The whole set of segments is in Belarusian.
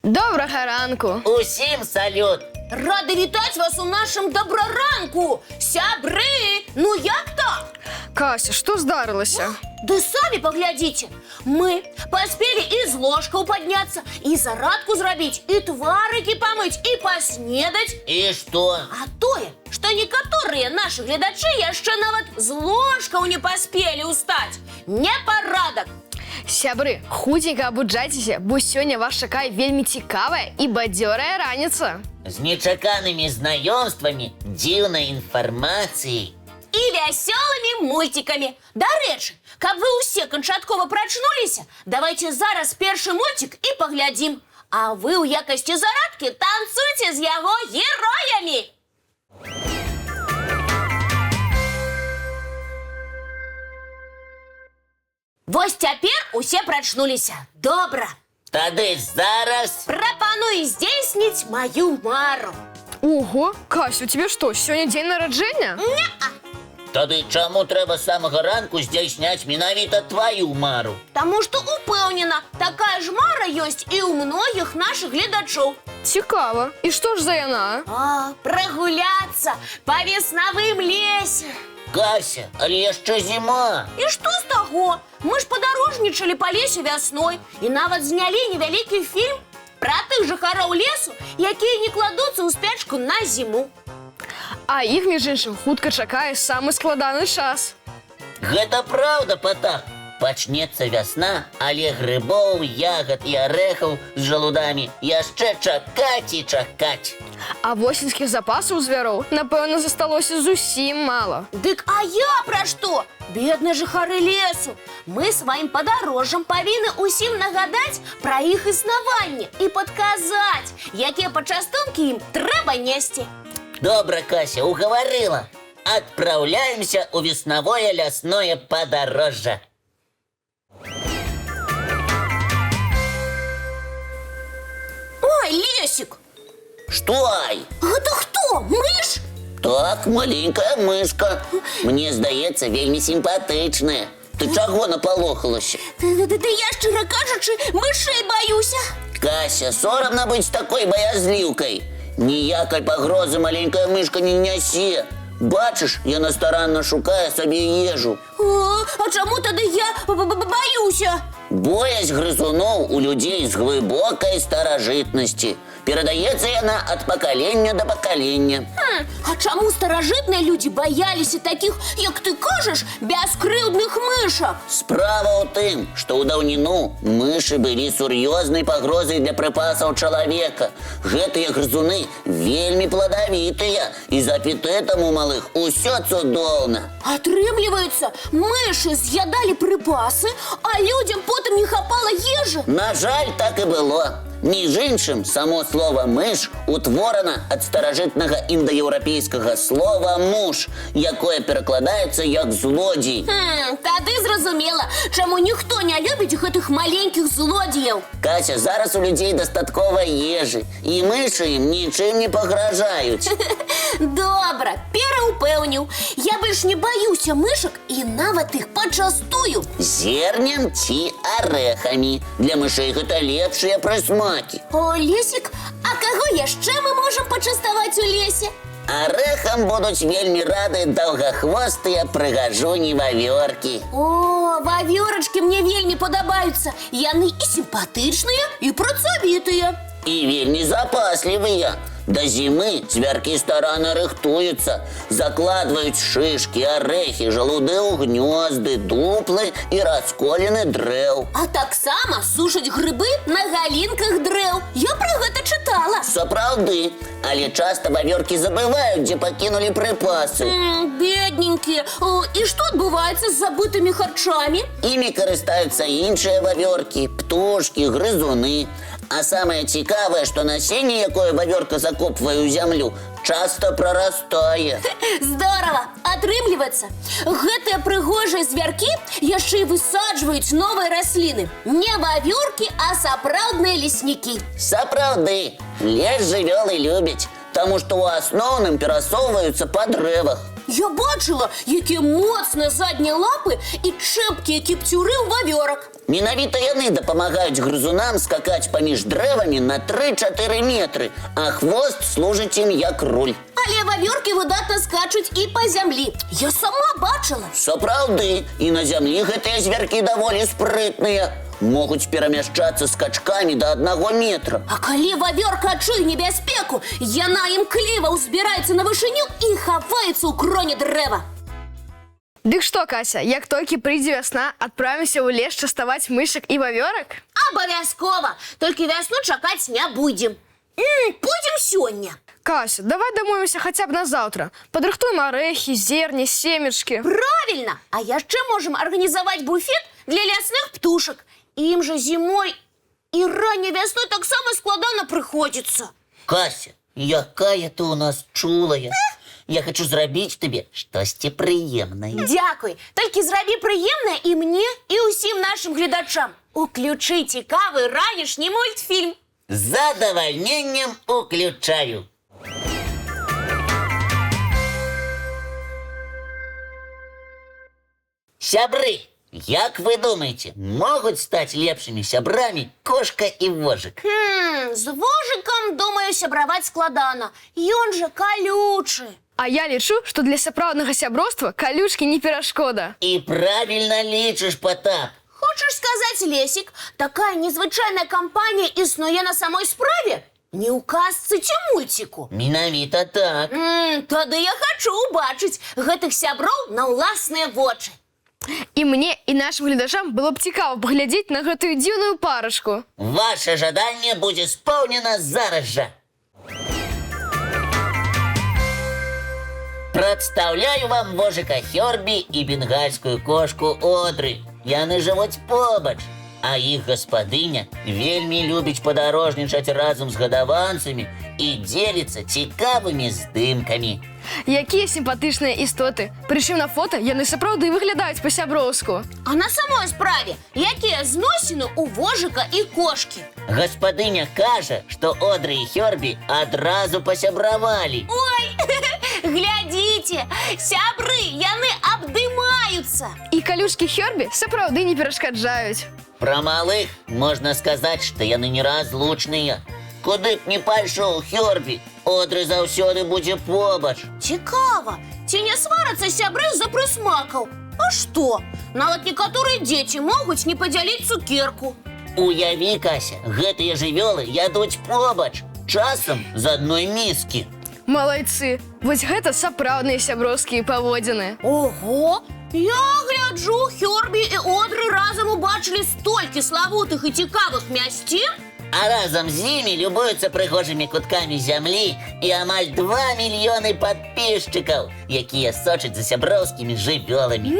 Доброго ранку. Усім салют! Рада вітати вас у нашому доброранку! Сябри! Ну як так? Кася, что здарилося? Да сами поглядите! Мы поспели и с ложкой подняться, и зарядку зробить, и тварики помыть, и поснедать. І що? А тое, что некоторые наши глядачи яшчэ нават з ложкаў не поспели устать. Непарадак! Сябры, худенько абуджайцеся, бо сёння вас чакае вельмі цікавая і бадзёрая раніца. З нечаканымі знаёмствамі, дзіўнай інфармацыяй. И веселыми мультиками. Дарэчы, каб вы усе канчаткова прачнуліся, давайте зараз першы мультик и поглядим. А вы ў якасці зарадкі танцуйце з яго героями. Вось цяпер усе прачнуліся. Добра. Тады зараз Прапаную здзейсніць маю мару. Ого, Кася, у тебе что, сёння дзень нараджэння? тады чаму трэба з самага ранку здзяйсняць менавіта тваю мару? Таму што упэўнена, такая ж мара ёсць і ў многіх нашых гледачоў. Цікава. І што ж за яна? Прагуляцца па веснавым лесе. Кася, але яшчэ зіма. І што з таго? Мы ж падарожнічалі па лесе вясной і нават знялі невялікі фільм пра тых жыхароў лесу, якія не кладуцца ў спячку на зіму. А іх, між іншым, хутка чакае самы складаны час. Гэта праўда, Патак. Пачнецца вясна, але грыбоў, ягад і арэхаў з жалудамі яшчэ чакаць і чакаць. А восеньскіх запасаў звяроў, напэўна, засталося зусім мала. Дык а я пра што? Бедныя жыхары лесу. Мы сваім падарожжам павінны ўсім нагадаць пра іх існаванне і падказаць, якія пачастункі ім трэба несці. Добра, Кася, угаварыла. Адпраўляемся ў веснавое лясное падарожжа. Ой, Лесик! Што, ай? Гэта хто? Мыш? Так, маленькая мышка. Мне здаецца, вельмі сімпатычная. Ты чаго напалохалася? Да я, шчыра кажучы, мышэй баюся. Кася, сорамна быць такой баязліўкай. Ніякай пагрозы маленькая мышка не нясе. Бачыш, яна старанна шукае сабе ежу. А чаму тады я баюся? Боязь грызуноў у людзей з глыбокай старажытнасці. Перадаецца яна ад пакалення да пакалення. А чаму старажытныя людзі баяліся такіх, як ты кажаш, бяскрыўдных мышак? Справа ў тым, што ў даўніну мышы былі сур'ёзнай пагрозай для прыпасаў чалавека. Гэтыя грызуны вельмі пладавітыя, і з апетытам у малых усё цудоўна. Атрымліваецца, мышы з'ядалі прыпасы, а людзям потым не хапала ежы? На жаль, так і было. Між іншым, само слова «мыш» утворана ад старажытнага індаеўрапейскага слова «муж», якое перакладаецца як «злодзей». Тады зразумела, чаму ніхто не любіць гэтых маленькіх злодзеяў. Кася, зараз у людзей дастаткова ежы, і мышы ім нічым не пагражаюць. Добра, пераўпэўніў. Я больш не баюся мышак і нават іх пачастую. Зернем ці арэхамі. Для мышэй гэта лепшыя прысмакі. О, Лесик, а каго яшчэ мы можам пачаставаць у лесе? Арэхам будуць вельмі рады даўгахвостыя прыгажуні-вавёркі. О, вавёрачкі мне вельмі падабаюцца. Яны і сімпатычныя, і працавітыя. І вельмі запаслівыя. Да зімы звяркі старанна рыхтуюцца, закладваюць шышкі, арэхі, жалуды ў гнёзды, дуплы і расколіны дрэў. А таксама сушаць грыбы на галінках дрэў. Я пра гэта чытала. Сапраўды, але часта вавёркі забываюць, дзе пакінулі прыпасы. Бедненькія. І што адбываецца з забытымі харчамі? Імі карыстаюцца іншыя вавёркі, птушкі, грызуны. А самае цікавае, што насенне, якое вавёрка закопвае ў зямлю, часта прарастае. Здорава! Атрымліваецца, гэтыя прыгожыя звяркі яшчэ і высаджваюць новыя расліны. Не вавёркі, а сапраўдныя леснікі. Сапраўды, лес жывёлы любяць, таму што ў асноўным перасоўваюцца па дрэвах. Я бачила, які моцні задні лапи і чэпкія кіпцюры ў вавёрак. Менавіта яны дапамагаюць грызунам скакаць паміж дрэвамі на 3-4 метры, а хвост служыць ім як руль. Але вавёркі выдатна скачуць і па зямлі. Я сама бачыла. Сапраўды, і на зямлі гэтыя звяркі даволі спрытныя. Могуць перамяшчацца скачкамі да 1 метра. А калі вавёрка адчуе небяспеку, яна імкліва ўзбіраецца на вышыню і хаваецца ў кроне дрэва. Дык што, Кася, як толькі прыйдзе вясна, адправімся ў лес частаваць мышак і вавёрак? Абавязкова, толькі вясну чакаць не будзем. Будзем сёння. Кася, давай дамовімся хаця б на заўтра. Падрыхтуем арэхі, зерні, семечкі. Правильно! А яшчэ можам арганізаваць буфет для лясных птушак. Ім жа зімой і ранняй вясной таксама складана прыходзіцца. Кася, якая ты у нас чулая. Я хочу зрабіць табе штосьці прыемнае. Дзякуй, толькі зрабі прыемнае і мне, і ўсім нашым гледачам. Уключы цікавы ранішні мультфільм. З задавальненнем уключаю. Сябры, як вы думаете, могуць стаць лепшымі сябрамі кошка і вожык? З вожыкам, думаю, сябраваць складана. Ён жа калючы. А я лічу, што для сапраўднага сяброўства калючкі не перашкода. І правільна лічыш, Потап. Хочаш сказаць, Лесік, такая незвычайная кампанія існуе на самой справе? Не ў казцы ці мульціку? Менавіта так. Тады я хачу ўбачыць гэтых сяброў на ўласныя вочы. І мне, і нашым гледачам было б цікава паглядзець на гэтую дзіўную парачку. Ваше жаданне будзе споўнена зараз жа. Прадстаўляю вам вожыка Хёрбі і бенгальскую кошку Одры. Яны жывуць побач, а іх гаспадыня вельмі любіць падарожнічаць разам з гадаванцамі і дзеліцца цікавымі здымкамі. Якія сімпатычныя істоты. Прычым на фота яны сапраўды выглядаюць па-сяброўску. А на самой справе, якія зносіны ў вожыка і кошкі? Гаспадыня кажа, што Одры і Хёрбі адразу пасябравалі. Ой, глядзіце, сябры, яны абдымаюцца. І калючкі Хёрбі сапраўды не перашкаджаюць. Пра малых можна сказаць, што яны неразлучныя. Куды б не пайшоў Хёрбі, Одры заўсёды будзе побач. Цікава, ці не сварацца сябры з-за прысмакаў? А што? Нават некаторыя дзеці могуць не падзяліць цукерку. Уяві, Кася, гэтыя жывёлы ядуць побач, часам з адной міскі. Малайцы, вось гэта сапраўдныя сяброўскія паводзіны. Ого! Я гляджу, Хёрбі і Одры разам убачылі столькі славутых і цікавых мясцін. А разам з імі любуюцца прыгожымі куткамі зямлі і амаль 2 мільёны падпісчыкаў, якія сочаць за сяброўскімі жывёламі.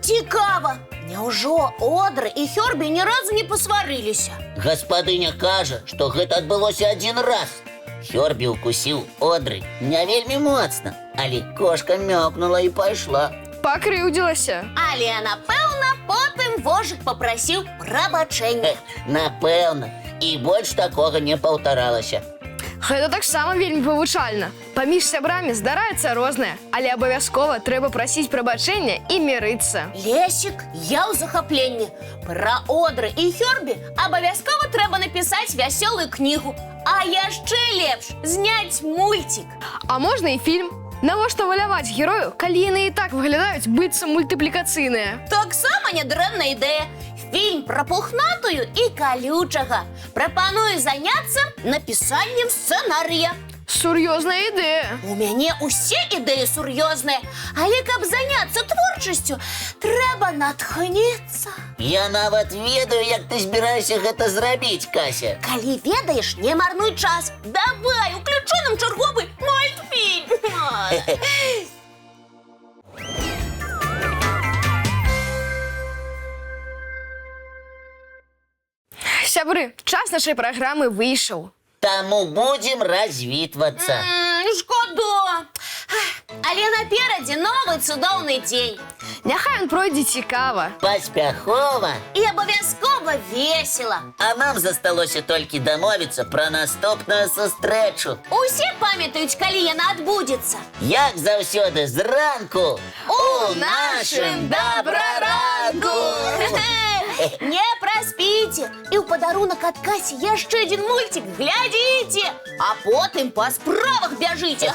Цікава! Няўжо Одры і Хёрбі ні разу не пасварыліся? Гаспадыня кажа, што гэта адбылося адзін раз. Хёрбі укусіў Одры не вельмі моцна, але кошка мёкнула і пайшла. Пакрыўдзілася. Але, напэўна, потым вожык папрасіў прабачэння. Напэўна, і больш такога не паўтаралася. Гэта таксама вельмі павучальна. Паміж сябрамі здараецца рознае, але абавязкова трэба прасіць прабачэння і мірыцца. Лесік, я ў захапленні. Пра Одры і Хёрбі абавязкова трэба напісаць вясёлую кнігу. А яшчэ лепш зняць мульцік. А можна і фільм. Навошта валяваць герою, калі яны і так выглядаюць быццам мультыплікацыйныя? Таксама нядрэнная ідэя. Фільм пра пухнатую і калючага. Прапаную заняцца напісаннем сцэнарыя. Сур'ёзная ідэя. У мяне ўсе ідэі сур'ёзныя, але каб заняцца творчасцю, трэба натхніцца. Я нават ведаю, як ты збіраешся гэта зрабіць, Кася. Калі ведаеш, не марнуй час. Давай, уключу нам чарговы мультфільм. Сябры, час нашай праграмы выйшаў. Таму будзем развітвацца. Шкода. Але наперадзе новы цудоўны дзень. Няхай ён пройдзе цікава. Паспяхова. І абавязкова весело. А нам засталося толькі дамовіцца пра наступную сустрэчу. Усе памятаюць, калі яна адбудзецца. Як заўсёды зранку У нашым добраранку! Не праспіце! І ў падарунак ад Касі яшчэ адзін мульцік, глядзіце! А потым па справах бяжыце!